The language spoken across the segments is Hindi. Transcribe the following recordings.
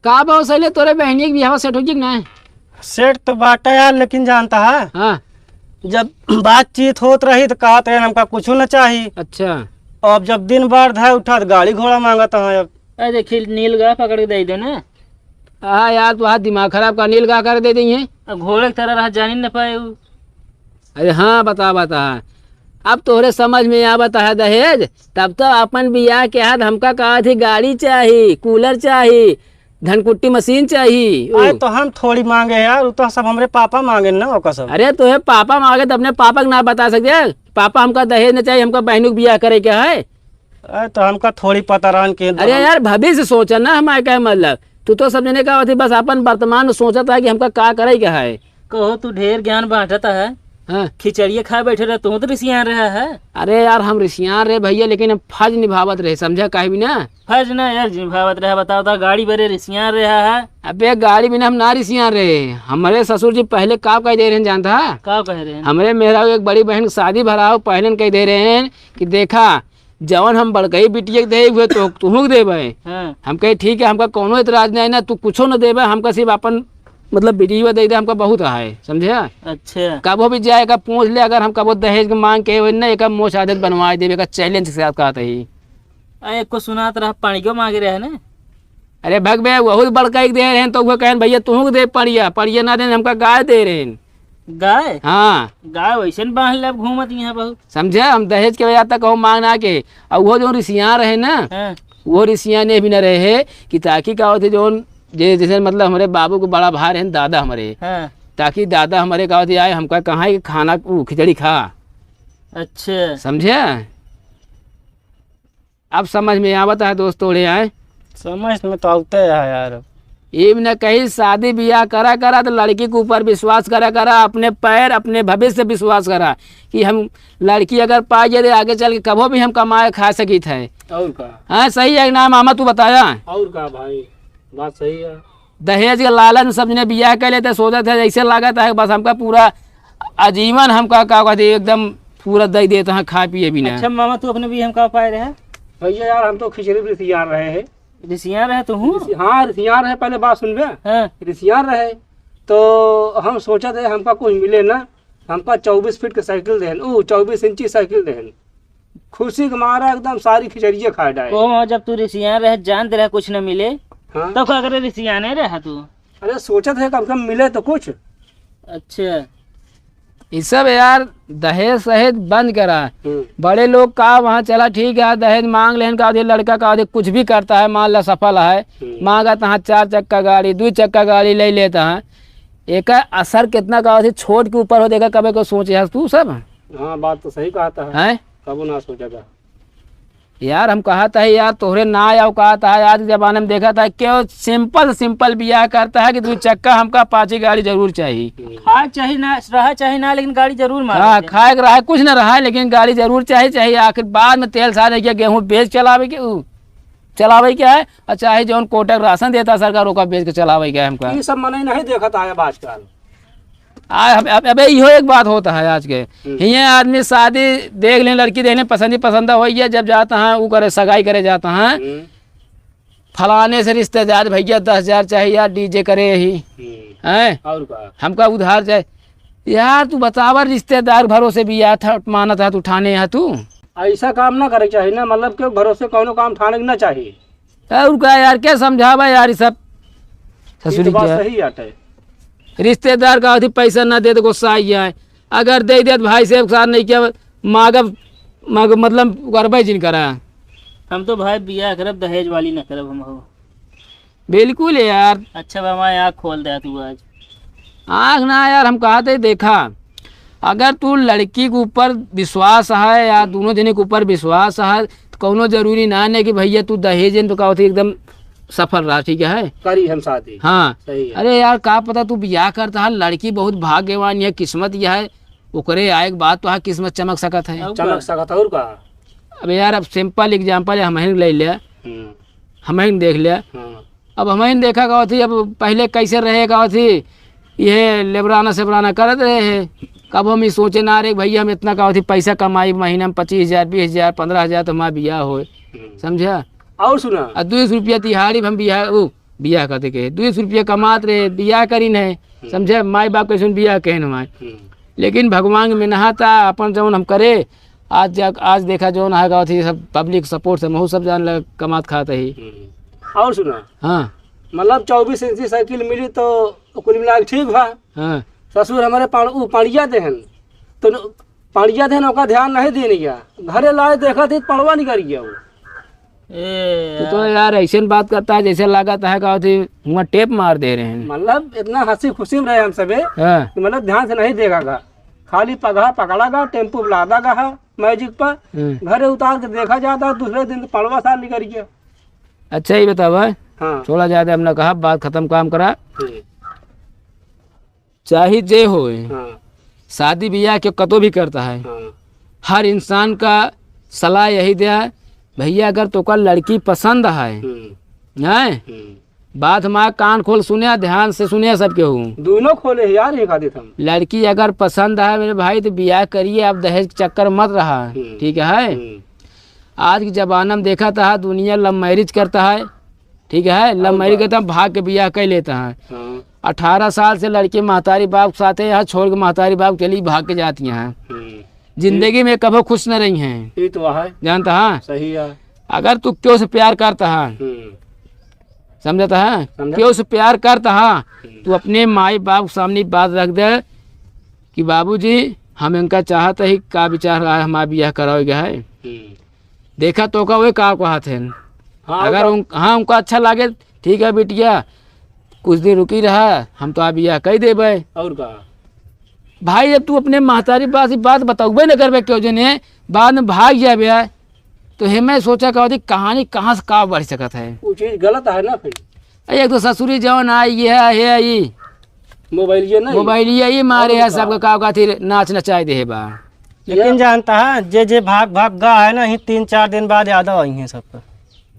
का बहुत सही तोरे बहनी के बिहाव सेट हो कि ना? सेट तो बाटा यार, लेकिन जानता है हाँ जब बातचीत होत रही तो कहा था हमका कुछ न चाहिए। अच्छा अब जब दिन बार धाय उठा तो गाड़ी घोड़ा मांगता है। अब अरे देखिए नील गा पकड़ के दे दो ना। हाँ यार तू हाथ दिमाग खराब का नील गा कर दे दी है। अब घोड़े की तरह रहा जान ही न पाए उ। अरे हाँ बता बता, अब तोहरे समझ में आ बता है दहेज, तब तो अपन बियाह के हाथ हमका कहा थी गाड़ी चाहिए, कूलर चाहिए, धनकुट्टी मशीन चाहिए। आए तो हम थोड़ी मांगे यार, वो तो सब हमारे पापा मांगे ना ओका सब। अरे तो है पापा मांगे तो अपने पापा को ना बता सकते? पापा हमका दहेज न चाहिए, हमका बहनों को बियाह करे क्या है? अरे तो हमका थोड़ी पता रहन के। अरे यार भविष्य सोचा ना हमारे क्या मतलब, तू तो समझने का होती बस अपन वर्तमान में सोचा था कि हमका का करे क्या है। कहो तू ढेर ज्ञान बांटता है, हाँ खिचड़िए खा बैठे रहे तू तो रिसियान रहा है। अरे यार हम रिशियार रहे भैया, लेकिन हम फर्ज निभावत रहे, समझा काहे भी ना। फर्ज ना यार जिम्भावत रहा, बताओ तो गाड़ी बड़े रिसियान रहा है। अबे गाड़ी बिना हम ना रिशियार रहे, हमारे ससुर जी पहले का कह दे रहे हैं जानता है? का कह रहे हैं? हमारे मेरा एक बड़ी बहन की शादी भराओ पहले कह दे रहे हैं कि देखा जवन हम बड़कई बिटिया के दे हुए तो तुहू देवे। हाँ। हम कहे ठीक है, हमका कोनो इतराज नहीं ना, तू कुछो न देवे, हमका सिर्फ अपन मतलब बिटिया दे दे, हमका बहुत है समझे। अच्छा कबो भी जाएगा पूछ ले, अगर हम कबो दहेज के मांग के ना एक मोश आदत बनवा देवे का चैलेंज के साथ कहते ही। एक को सुनात रहा पानी क्यों मांगे रहे ना। अरे भग बे वही बड़का दे रहे हैं तो वो कहें भैया तुहू दे पड़िया पड़िया ना दे, हमका गाय दे रहे हैं। गाय? हाँ गाय वैसे बांध ले घूमत यहाँ बहुत। समझे, हम दहेज के वजह तक मांगना के, और वो जो ऋषियाँ रहे ना हाँ। वो ऋषियाँ ने भी न रहे कि ताकि का होते जो जैसे मतलब हमारे बाबू को बड़ा भाई है दादा हमारे। हाँ। ताकि दादा हमारे का होते आए हमका कहाँ है कि खाना खिचड़ी खा। अच्छा समझे, अब समझ में आवता है दोस्त थोड़े आए। समझ में तो आते है यार। ये न कहीं शादी ब्याह करा करा तो लड़की के ऊपर विश्वास करा करा, अपने पैर अपने भविष्य से विश्वास करा कि हम लड़की अगर पाए जाए आगे चल के कभो भी हम कमाए खा सकी थे। और का? हाँ सही है ना मामा, तू बताया। और का भाई बात सही है। दहेज के लालच सबने ब्याह कर लेते, सोचा था ऐसे लागत है बस हमका पूरा आजीवन हमका का कहते एकदम पूरा दे देते हैं खा पिए बिना। अच्छा मामा तू अपने भी हम का पाए रहे? भैया यार हम तो खिचड़ी भी रिसियार रहे हैं। रिसियान रहे तू हूँ? हाँ रिसियार है, पहले बात सुन बे। हाँ। रिसियार रहे तो हम सोचा थे हमका कुछ मिले ना, हमका 24 फीट के साइकिल देहन, 24 इंची साइकिल देहन। खुशी के मारा एकदम सारी खिचड़िया खा डाले। ओ जब तू रिसियान रहे जान दे रहा कुछ न मिले हाँ? तो क्या करे रिसियाने रहा तू? अरे सोचा थे कम से कम मिले तो कुछ। अच्छा ये सब यार दहेज सहेज बंद करा। बड़े लोग का वहाँ चला ठीक है दहेज मांग लेन का लड़का का कुछ भी करता है, मान ला सफल है, मांगा तो 4 चक्का गाड़ी 2 चक्का गाड़ी ले लेता है, एक असर कितना का छोट के ऊपर हो देगा कभी को सोचे तू सब। हाँ बात तो सही कहता है, हैं कबो ना सोचेगा यार। हम कहा था यार तोहरे ना आओ कहा था, आज के जमाने में देखा था क्यों सिंपल ब्याह करता है कि 2 चक्का हमका 5 गाड़ी जरूर चाहिए। खा चाहे ना रहा चाहे ना लेकिन गाड़ी जरूर मार। हाँ खाए रहा है कुछ न रहा है लेकिन गाड़ी जरूर चाहिए। आखिर बाद में तेल सारे क्या गेहूँ बेच चलावे क्या है, और चाहे जो कोटक राशन देता सरकार ओका बेच के चलावे क्या है हमका। ये सब मने नहीं देखा था आजकल। अबे इहो एक बात होता है आज के हियाँ आदमी शादी देख ले लड़की देखने पसंद हो गया, जब जाता है वो करे सगाई करे जाता है फलाने से रिश्तेदार भैया 10,000 चाहिए यार डीजे करे यही हैं, और का? हमका उधार जाए यार। तू बतावा रिश्तेदार भरोसे भी आया था माना था तू ठाने यहाँ तू ऐसा काम ना करे चाहिए ना, मतलब के भरोसे कोनो काम ठाने ना चाहिए। और क्या यार क्या समझावा यार, ये सब ये ससुरी तो बात क्या सही आटे। रिश्तेदार का अभी पैसा ना दे तो गुस्सा आई जाए, अगर दे दे तो भाई साहब के साथ नहीं किया मांगब मतलब करबे जिन करा। हम तो भाई बियाह करब दहेज वाली न करब हम हो। बिल्कुल यार। अच्छा हमारे आँख खोल दे तू आज। आँख ना यार, हम कहा थे देखा अगर तू लड़की के ऊपर विश्वास है या दोनों जने के ऊपर विश्वास है तो कोनो जरूरी ना है कि भैया तू दहेज तो कहो एकदम सफल रहा ठीक है करी हम शादी। हाँ सही है। अरे यार का पता तू ब्याह करता है लड़की बहुत भाग्यवान है, किस्मत यह है ओकरे आए के बाद तो किस्मत चमक सकत है। चमक सकता और का? अब यार अब सिंपल एग्जाम्पल हम ले लिया, हम देख लिया। अब हम देखा कहो थी अब पहले कैसे रहे कहो थी ये लेबराना सेबराना करते रहे हैं, कब हम ये सोचे ना रहे भैया हम इतना कहो थी पैसा कमाई महीना में 25,000 20,000 15,000 तो हमारा बियाह हो समझा। और सुना। और 200 रुपया तिहाड़ी हम बियाह करते के 200 रुपया कमात रहे बियाह करीन है समझे माई बाप कैसे बियाह कहन हमारे लेकिन भगवान में नहाता अपन जौन हम करे आज देखा जौन आएगा थी सब पब्लिक सपोर्ट से महू सब जान लग कमात खाता ही। और सुना। हाँ मतलब 24 इंची साइकिल मिली तो कुल मिला के ठीक बा। हाँ ससुर हमारे पाड़िया देहन तो पाड़िया देहन ओका ध्यान नहीं देने गया घरे लाए देखा थी पड़वा नहीं कर गया वो। तो यार ऐसे बात करता है जैसे लागत है का वहाँ टेप मार दे रहे हैं। मतलब इतना हंसी खुशी में रहे हम सबे हाँ कि मतलब ध्यान से नहीं देगा गा खाली पगहा पकड़ा गा टेम्पो लादा गा मैजिक पर घरे उतार के देखा जाता दूसरे दिन पड़वा साल निकल गया। अच्छा ही बताओ भाई। हाँ छोड़ा जाता हमने कहा बात खत्म काम करा चाहे जे हो हाँ शादी ब्याह के कतो भी करता है हाँ हर इंसान का सलाह यही दिया भैया अगर तो का लड़की पसंद है बात हमारा कान खोल सुने ध्यान से सुने सबके हूँ दोनों खोले हैं यार एक आदि हम। लड़की अगर पसंद है मेरे भाई तो ब्याह करिए अब दहेज के चक्कर मत रहा ठीक है। आज के जमाना में देखा था दुनिया लव मैरिज करता है ठीक है लव मैरिज करता है भाग के ब्याह कर लेता है 18 साल से लड़की महतारी बाप साथ यहाँ छोड़ के महतारी बाप के लिए भाग के जाती हैं जिंदगी में कभी खुश न रही हैं। ये तो है जानता है सही है। अगर तू क्यों से प्यार करता है समझता है क्यों से प्यार करता है तू अपने माई बाप सामने बात रख दे कि बाबूजी हम इनका चाहते ही का विचार हमारा ब्याह कराओगे है देखा तो का वे का हाथ है अगर हाँ उनको अच्छा लगे ठीक है बिटिया कुछ दिन रुकी रहा हम तो आप ब्याह कह देवे और का भाई अब तू अपने महतारी बात बताओगे न करवे क्यों जने बाद में भाग जाए तो हमें सोचा कहानी कहाँ से का बढ़ सकता है वो चीज गलत है ना फिर एक तो ससुरी जौन आई है ये मोबाइल ये मारे है सबका का थी नाच नचाए दे बा लेकिन जानता है जे भाग गा है ना 3-4 दिन बाद यादव आई है सबका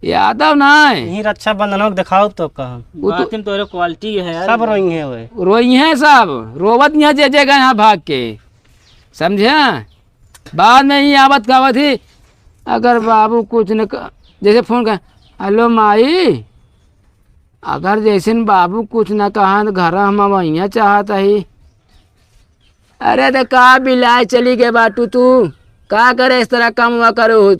यादव ना यही रक्षाबंधन दिखाओ तो कहा बात में तो क्वालिटी है यार सब रोई है वे रोई हैं सब रोवत यहाँ जे गए यहाँ भाग के समझे बाद में ही आवत गावत ही अगर बाबू कुछ न जैसे फोन कर हेलो माई अगर जैसे बाबू कुछ न कहा तो घर हम वहीं चाहता ही अरे तो का बिलाए चली गए बाटू तू का करे इस तरह काम हुआ करे हो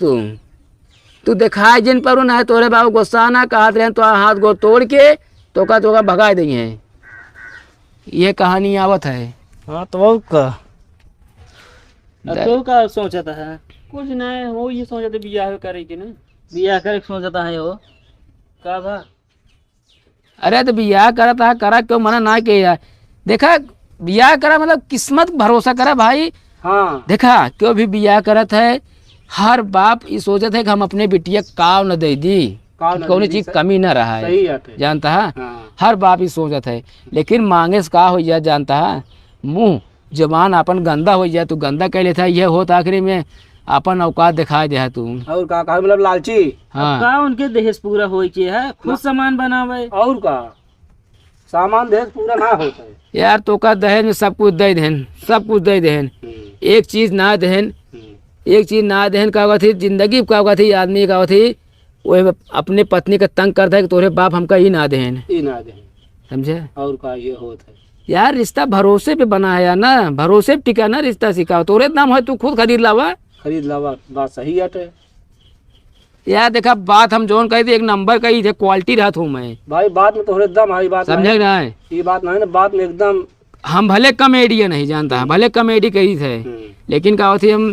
तू दिखाए जिन पर ना है तोरे बाबू गुस्सा ना कहा रहे तो हाथ गो तोड़ के तो का भगा देंगे ये कहानी आवत है। हाँ तो वो का तो का सोचता है कुछ नहीं वो ये सोचते बियाह करे कि ना बियाह करे सोचता है वो का बा अरे तो बियाह करा क्यों मना ना किया देखा बियाह करा मतलब किस्मत भरोसा करा भाई। हाँ देखा क्यों भी बियाह करत है हर बाप ये सोचत है कि हम अपने बिटिया काव न दे दी कौन चीज कमी न रहा है जानता है हर बाप ही सोचत है लेकिन मांगे से का हो जाए जानता है मुंह जबान अपन गंदा हो जाए तू गंदा कह लेता है ये होता आखिरी में अपन औकात दिखा दे तू और का मतलब लालची। हाँ का उनके दहेज पूरा होई के है खुद सामान बनावे और का सामान दहेज पूरा ना होता है यार तो का दहेज में सब कुछ दे देन सब कुछ दे देन एक चीज ना देन का थी जिंदगी का थी आदमी का थी वो अपने पत्नी का तंग करता है कि तोरे बाप हमका ही ना देन समझे और का ये होता है यार रिश्ता भरोसे पे बना है यार ना भरोसे पे टिका ना रिश्ता सिखाओ तोरे नाम है तू खुद खरीद लावा बात सही है यार देखा बात हम जोन कही थी एक नंबर कही थे क्वालिटी रहा हूँ मैं भाई बात में तोहरे एकदम हमारी बात समझे ना ये बात नहीं ना बात में एकदम हम भले कॉमेडी नहीं जानता भले कॉमेडी कही थे लेकिन क्या होती हम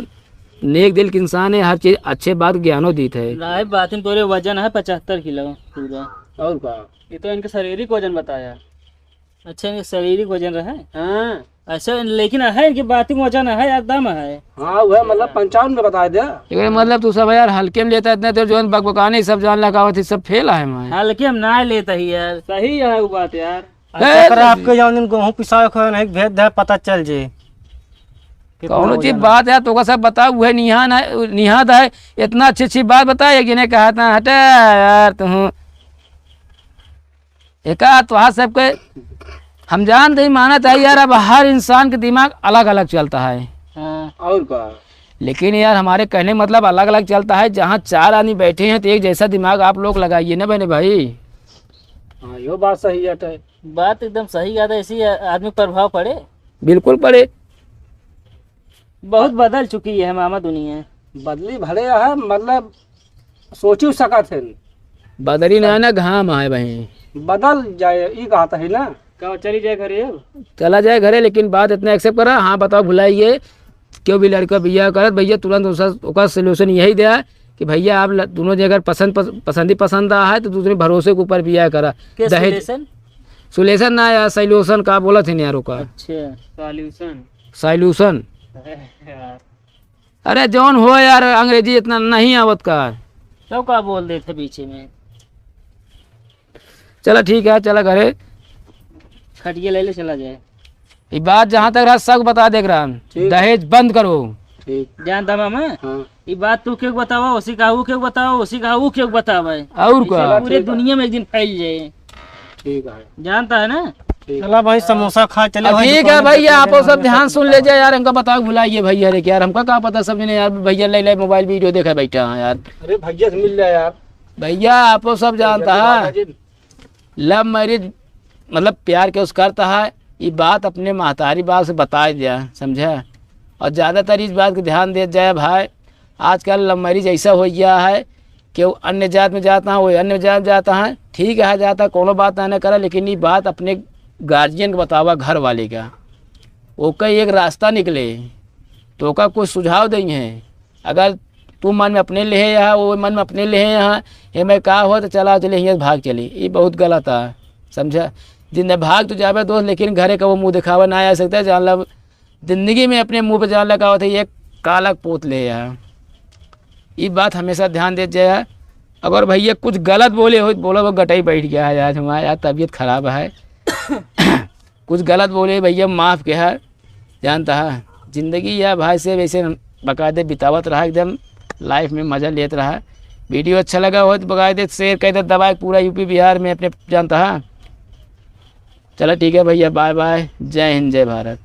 नेक दिल के इंसान है हर चीज अच्छे बात ज्ञानो दी थे बात में तोरे वजन है 75 किलो पूरा और का ये तो इनका शारीरिक वजन बताया अच्छा इनका शारीरिक वजन रहा है हाँ अच्छा लेकिन है इनकी बात में वजन है एकदम है हाँ वह मतलब 55 में बता दे मतलब तू सब यार हल्के में लेता इतने देर जो बकबकाने सब जान लगा थी सब फेल है मैं हल्के हम ना लेता ही यार सही है वो बात यार आपके जान दिन गेहूँ पिसा नहीं भेज दे पता चल जे कौन चीज बात है तो सब बताओ वह निहाद है इतना अच्छी बात बताए जिन्हें कहा था हटे यार तुम एक तो सबके हम जानते ही माना था यार अब हर इंसान के दिमाग अलग अलग चलता है और का लेकिन यार हमारे कहने का मतलब अलग अलग चलता है। जहाँ 4 आदमी बैठे हैं तो एक जैसा दिमाग आप लोग लगाइए ना बहने भाई। हाँ यो बात सही है। तो बात एकदम सही है, ऐसी आदमी पर प्रभाव पड़े। बिल्कुल पड़े। बहुत बदल चुकी है मामा दुनिया। बदली भले है, मतलब सोची सका थे बदरी ना ना घाम आए भाई, बदल जाए ये कहता है ना। कहाँ चली जाए घरे अब? चला जाए घरे, लेकिन बात इतना एक्सेप्ट करा। हाँ बताओ भुलाइए क्यों भी लड़का बिया करत भैया तुरंत उसका सोल्यूशन यही दिया कि भैया आप दोनों जगह पसंद आ है तो दूसरे भरोसे के ऊपर बिया करा। दहेज सोल्यूशन ना यार, सोल्यूशन का बोला थे यारों का। अच्छा सॉल्यूशन। सोल्यूशन यार अरे जौन हो यार, अंग्रेजी इतना नहीं आवत का। तो क्या बोल रहे थे पीछे में? चला ठीक है, चला घरे। खटिया ले ले चला जाए। ये बात जहाँ तक रहा सब बता देख रहा, दहेज बंद करो। ठीक जानता मामा, हाँ। ये बात तू क्यों बतावा, उसी का वो क्यों बतावा, उसी का वो क्यों बतावा, और का पूरे दुनिया में एक दिन फैल जाए। ठीक है। जानता है ना? चला भाई समोसा खा चले भाई। ठीक है भैया, आप सब ध्यान सुन लीजिए यार। हमका बताओ भुलाइए भैया रे, यार हमका क्या पता सब ने यार। भैया ले मोबाइल वीडियो देखा बैठा है यार। अरे भैया से मिल जाए यार। भैया आप सब जानता है लव मैरिज मतलब प्यार के उस करता है। ये बात अपने महतारी बात से बता दिया, समझा। और ज़्यादातर इस बात को ध्यान दे जाए भाई। आजकल लव मैरिज ऐसा हो गया है कि वो अन्य जात में जाता है, वो अन्य जात में जाता है। ठीक है जाता, कोनो बात ना करा, लेकिन ये बात अपने गार्जियन को बतावा, घर वाले का। वो कई एक रास्ता निकले तो का कुछ सुझाव देंगे। अगर तू मन में अपने ले है यहाँ, वो मन में अपने ले है यहाँ, ये मैं कहा हो तो चला चले यहाँ भाग चली, ये बहुत गलत है, समझा। जिंदगी भाग तो जावे दोस्त, लेकिन घरे का वो मुँह दिखावा ना आ सकता है। जान ला जिंदगी में अपने मुँह पे जान लगा हुआ था ये कालक पोत ले यहाँ। ये बात हमेशा ध्यान दे जाए। अगर भैया कुछ गलत बोले हो बोलो वो गटाई बैठ गया है आज हमारा, यार तबीयत खराब है। कुछ गलत बोले भैया माफ़ के है, जानता है। ज़िंदगी या भाई से वैसे बाकायदे बितावत रहा, एकदम लाइफ में मज़ा लेते रहा। वीडियो अच्छा लगा हो तो बाकायदे शेयर कर दे, दबाए पूरा यूपी बिहार में अपने, जानता है। चलो ठीक है भैया, बाय बाय, जय हिंद जय भारत।